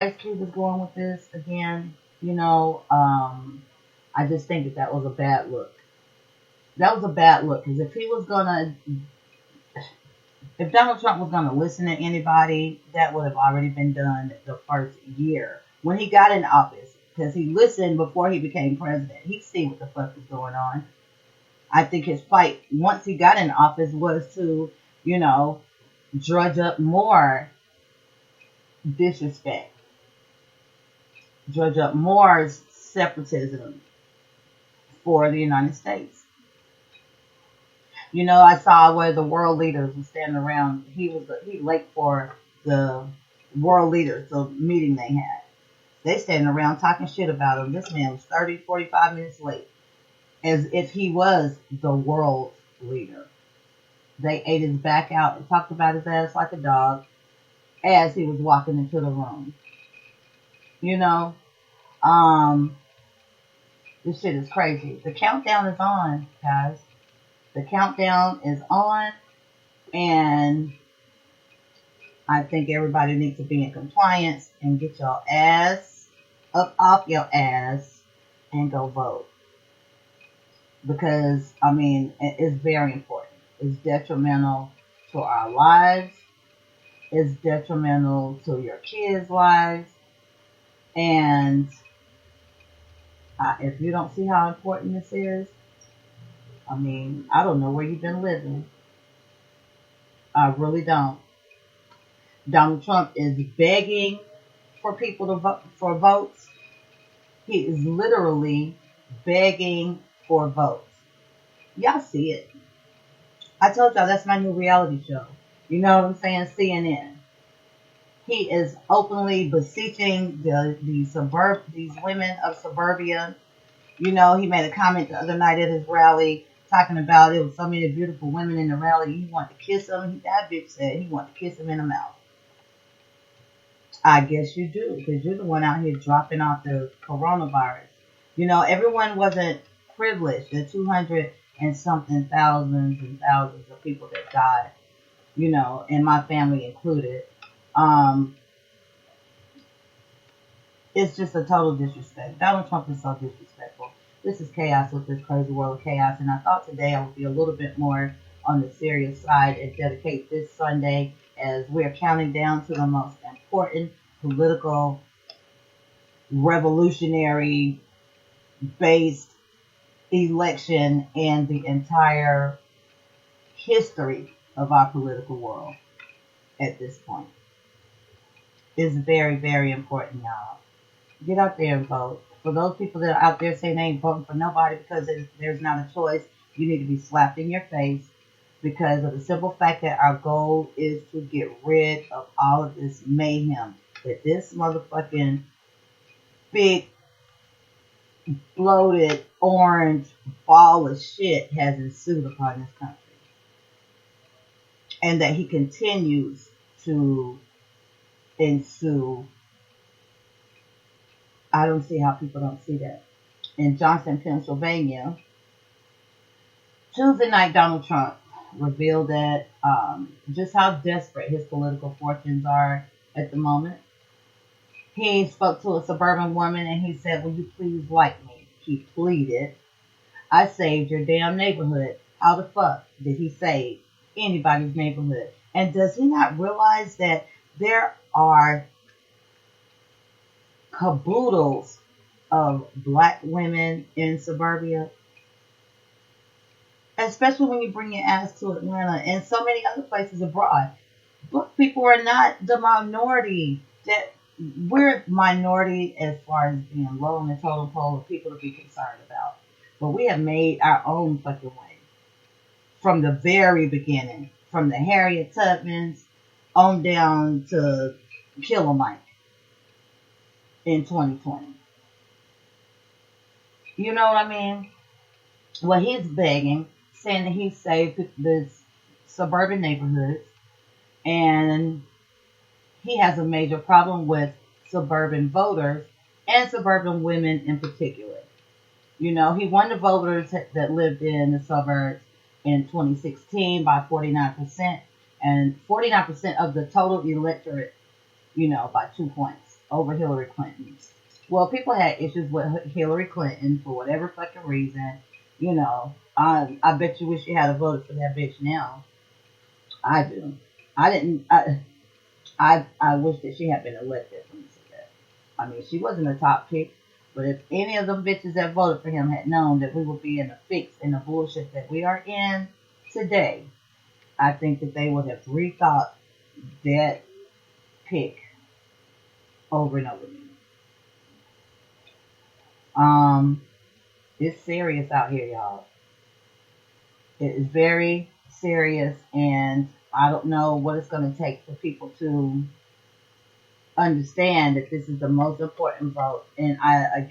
Ice Cube was going with this again, I just think that was a bad look. That was a bad look because if Donald Trump was gonna listen to anybody, that would have already been done the first year when he got in office. Because he listened before he became president. He see what the fuck is going on. I think his fight once he got in office was to, you know, drudge up more disrespect, drudge up more separatism for the United States. I saw where the world leaders were standing around. He late for the world leaders, the meeting they had. They standing around talking shit about him. This man was 30, 45 minutes late, as if he was the world leader. They ate his back out and talked about his ass like a dog as he was walking into the room. You know, um, this shit is crazy. The countdown is on, guys. The countdown is on, and I think everybody needs to be in compliance and get your ass up off your ass and go vote. Because, I mean, it's very important. It's detrimental to our lives. It's detrimental to your kids' lives. And if you don't see how important this is, I mean, I don't know where you've been living. I really don't. Donald Trump is begging for people to vote for votes. He is literally begging for votes. Y'all see it. I told y'all that's my new reality show. You know what I'm saying? CNN. He is openly beseeching these women of suburbia. He made a comment the other night at his rally talking about it was so many beautiful women in the rally. He wanted to kiss them. That bitch said he wanted to kiss them in the mouth. I guess you do, because you're the one out here dropping off the coronavirus. Everyone wasn't privileged. The 200 and something thousands and thousands of people that died, and my family included. It's just a total disrespect. Donald Trump is so disrespectful. This is chaos with this crazy world of chaos, and I thought today I would be a little bit more on the serious side and dedicate this Sunday as we're counting down to the most important political, revolutionary based election in the entire history of our political world at this point. It's very, very important, y'all. Get out there and vote. For those people that are out there saying they ain't voting for nobody because there's not a choice, you need to be slapped in your face because of the simple fact that our goal is to get rid of all of this mayhem that this motherfucking big bloated orange ball of shit has ensued upon this country. And that he continues to ensue. I don't see how people don't see that. In Johnson, Pennsylvania, Tuesday night, Donald Trump revealed that just how desperate his political fortunes are at the moment. He spoke to a suburban woman and he said, "Will you please like me?" He pleaded. "I saved your damn neighborhood." How the fuck did he save anybody's neighborhood? And does he not realize that there are caboodles of black women in suburbia? Especially when you bring your ass to Atlanta and so many other places abroad. Black people are not the minority that we're minority as far as being low on the totem pole of people to be concerned about. But we have made our own fucking way from the very beginning, from the Harriet Tubmans on down to Killer Mike in 2020. You know what I mean? Well, he's begging, saying that he saved the suburban neighborhoods, and he has a major problem with suburban voters and suburban women in particular. He won the voters that lived in the suburbs in 2016 by 49%, and 49% of the total electorate, by 2 points. over Hillary Clinton. Well, people had issues with Hillary Clinton for whatever fucking reason. You know, I bet you wish you had voted for that bitch now. I do. I didn't. I wish that she had been elected from this event. I mean, she wasn't a top pick, but if any of them bitches that voted for him had known that we would be in the fix and the bullshit that we are in today, I think that they would have rethought that pick over and over again. It's serious out here, y'all. It is very serious, and I don't know what it's going to take for people to understand that this is the most important vote. And I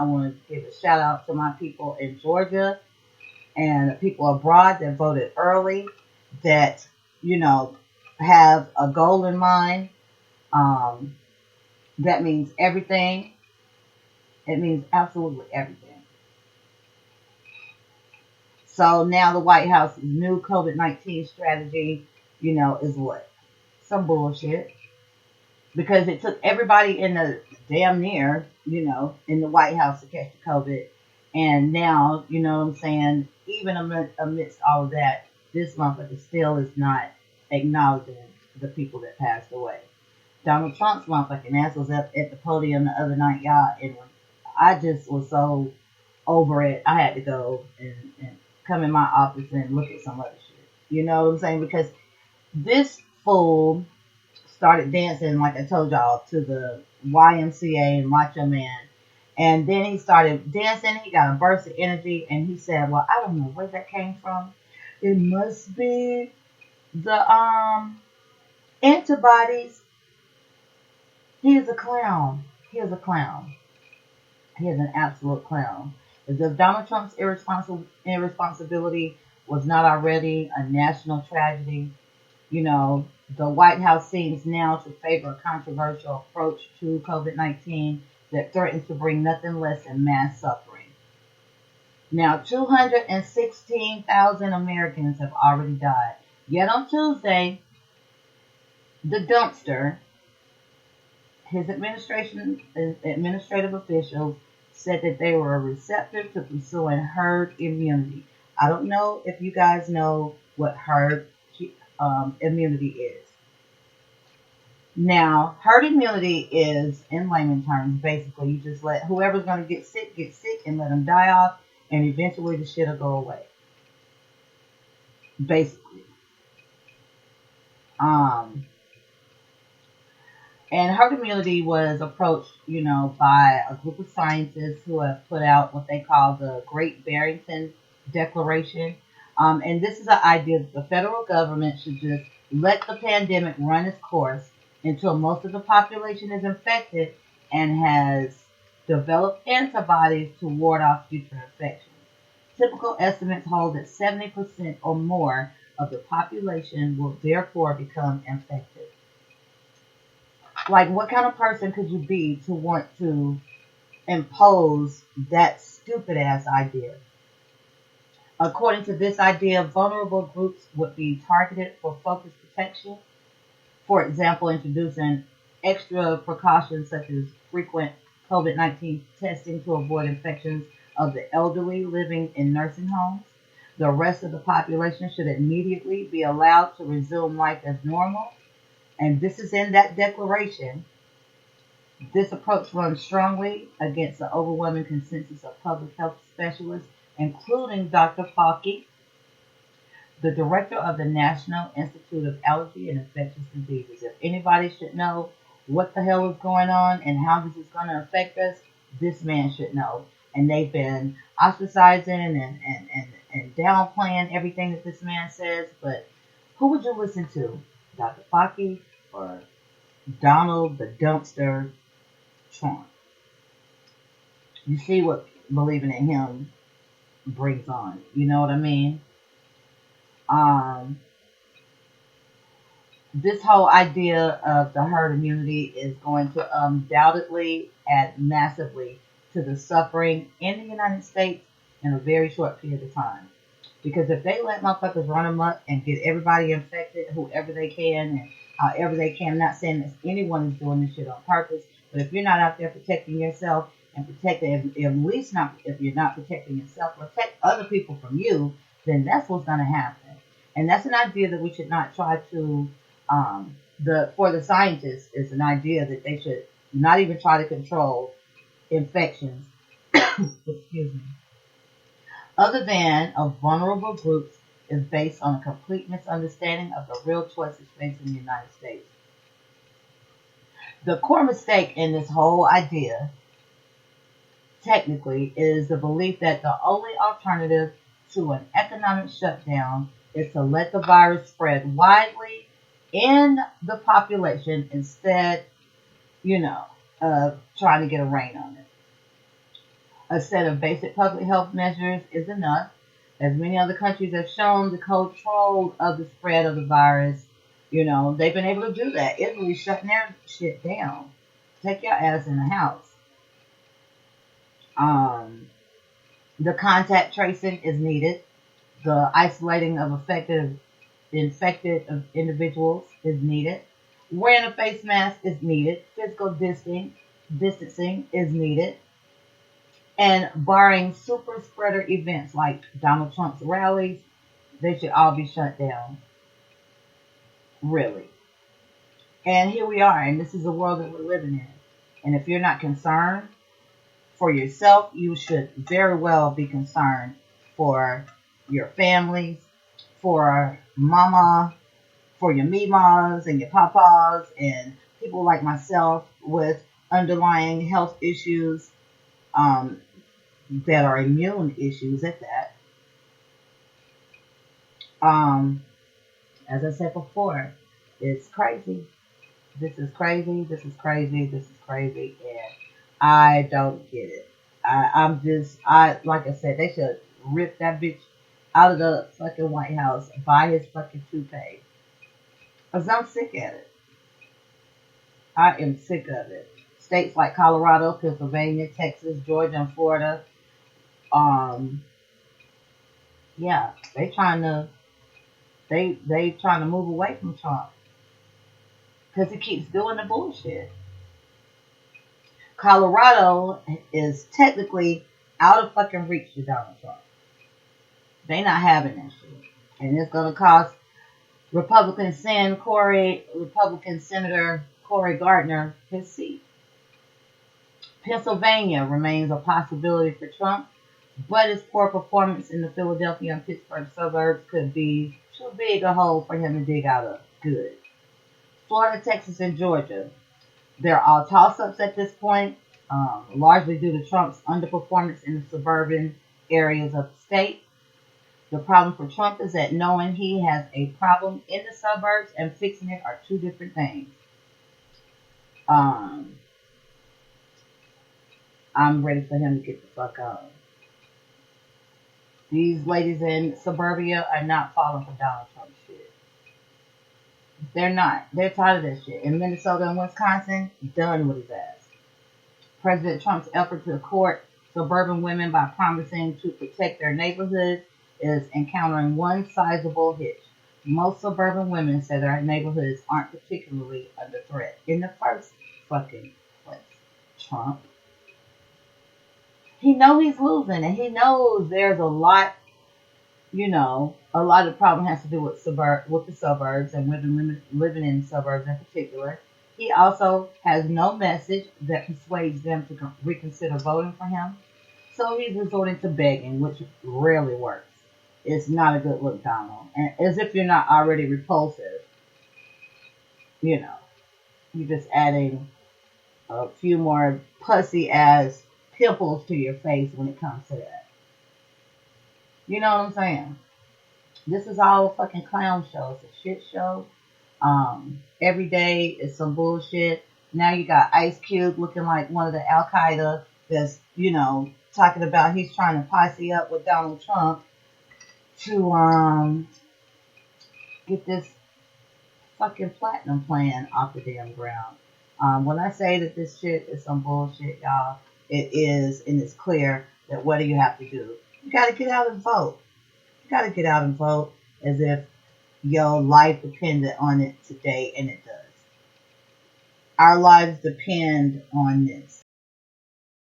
want to give a shout out to my people in Georgia and the people abroad that voted early, that, you know, have a goal in mind. That means everything. It means absolutely everything. So now the White House's new COVID-19 strategy, you know, is what? Some bullshit. Because it took everybody in the damn near, you know, in the White House to catch the COVID. And now, you know what I'm saying, even amidst all of that, this motherfucker still is not acknowledging the people that passed away. Donald Trump's motherfucking ass was up at the podium the other night, y'all, and I just was so over it. I had to go and come in my office and look at some other shit. You know what I'm saying? Because this fool started dancing, like I told y'all, to the YMCA and Macho Man. And then he started dancing. He got a burst of energy. And he said, well, I don't know where that came from. It must be the antibodies. He is a clown. He is a clown. He is an absolute clown. As if Donald Trump's irresponsibility was not already a national tragedy. You know, the White House seems now to favor a controversial approach to COVID-19 that threatens to bring nothing less than mass suffering. Now, 216,000 Americans have already died. Yet on Tuesday, the dumpster, his administrative officials said that they were receptive to pursuing herd immunity. I don't know if you guys know what herd immunity is. Now, herd immunity is, in layman terms, basically you just let whoever's going to get sick, and let them die off, and eventually the shit will go away. Basically. And herd immunity was approached, you know, by a group of scientists who have put out what they call the Great Barrington Declaration. And this is the idea that the federal government should just let the pandemic run its course until most of the population is infected and has developed antibodies to ward off future infections. Typical estimates hold that 70% or more of the population will therefore become infected. Like, what kind of person could you be to want to impose that stupid ass idea? According to this idea, vulnerable groups would be targeted for focused protection. For example, introducing extra precautions such as frequent COVID-19 testing to avoid infections of the elderly living in nursing homes. The rest of the population should immediately be allowed to resume life as normal. And this is in that declaration. This approach runs strongly against the overwhelming consensus of public health specialists, including Dr. Fauci, the director of the National Institute of Allergy and Infectious Diseases. If anybody should know what the hell is going on and how this is going to affect us, this man should know. And they've been ostracizing and downplaying everything that this man says. But who would you listen to? Dr. Fauci or Donald the Dumpster Trump? You see what believing in him brings on. You know what I mean? This whole idea of the herd immunity is going to undoubtedly add massively to the suffering in the United States in a very short period of time. Because if they let motherfuckers run amok and get everybody infected, whoever they can and however they can, I'm not saying that anyone is doing this shit on purpose, But if you're not out there protecting yourself and protecting, at least not if you're not protecting yourself, protect other people from you, then that's what's going to happen. And that's an idea that we should not try to, for the scientists, is an idea that they should not even try to control infections, excuse me, other than of vulnerable groups is based on a complete misunderstanding of the real choices facing the United States. The core mistake in this whole idea, technically, is the belief that the only alternative to an economic shutdown is to let the virus spread widely in the population instead, of trying to get a rein on it. A set of basic public health measures is enough, as many other countries have shown the control of the spread of the virus. They've been able to do that. Italy's shutting their shit down. Take your ass in the house. The contact tracing is needed. The isolating of infected individuals is needed. Wearing a face mask is needed. Physical distancing is needed. And barring super spreader events like Donald Trump's rallies, they should all be shut down. Really. And here we are, and this is the world that we're living in. And if you're not concerned for yourself, you should very well be concerned for your families, for mama, for your mimas and your papas, and people like myself with underlying health issues that are immune issues at that. As I said before, it's crazy. This is crazy. This is crazy. This is crazy. And I don't get it. Like I said, they should rip that bitch out of the fucking White House and buy his fucking toupee. Because I'm sick at it. I am sick of it. States like Colorado, Pennsylvania, Texas, Georgia, and Florida. They trying to move away from Trump because he keeps doing the bullshit. Colorado is technically out of fucking reach to Donald Trump. They not having that shit, and it's gonna cost Republican Senator Cory Gardner his seat. Pennsylvania remains a possibility for Trump, but his poor performance in the Philadelphia and Pittsburgh suburbs could be too big a hole for him to dig out of. Good. Florida, Texas, and Georgia, they're all toss-ups at this point, largely due to Trump's underperformance in the suburban areas of the state. The problem for Trump is that knowing he has a problem in the suburbs and fixing it are two different things. I'm ready for him to get the fuck out. These ladies in suburbia are not falling for Donald Trump shit. They're not. They're tired of that shit. In Minnesota and Wisconsin, done with his ass. President Trump's effort to court suburban women by promising to protect their neighborhoods is encountering one sizable hitch. Most suburban women say their neighborhoods aren't particularly under threat in the first fucking place. Trump. He knows he's losing, and he knows there's a lot, a lot of the problem has to do with the suburbs and women living in the suburbs in particular. He also has no message that persuades them to reconsider voting for him. So he's resorting to begging, which rarely works. It's not a good look, Donald. And as if you're not already repulsive, you're just adding a few more pussy-ass pimples to your face when it comes to that. You know what I'm saying? This is all a fucking clown show. It's a shit show. Every day is some bullshit. Now you got Ice Cube looking like one of the Al-Qaeda that's, talking about he's trying to posse up with Donald Trump to get this fucking platinum plan off the damn ground. When I say that this shit is some bullshit, y'all, it is, and it's clear that what do you have to do? You got to get out and vote. You got to get out and vote as if your life depended on it today, and it does. our lives depend on this.